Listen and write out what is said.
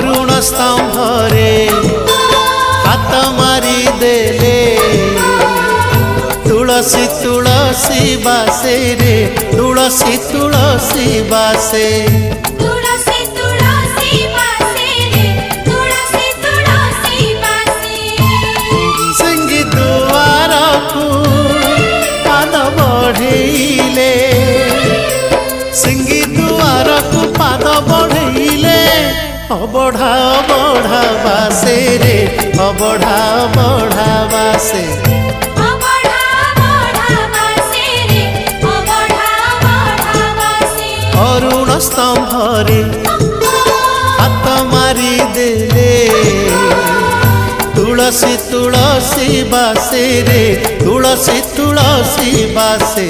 अरुण स्तंभरे हाथ मारी देले तुलसी तुलसी बासे रे तुलसी तुलसी बासे सिंगी दुआर को पाद बढ़ेले सिंगी दुआर को पाद बढ़ेले अबढ़ा अबढ़ा बासे रे अबढ़ा अबढ़ा बासे अरुण स्तंभरे हाथ मारी देले तुलसी तुलसी बासे रे तुलसी तुलसी बासे।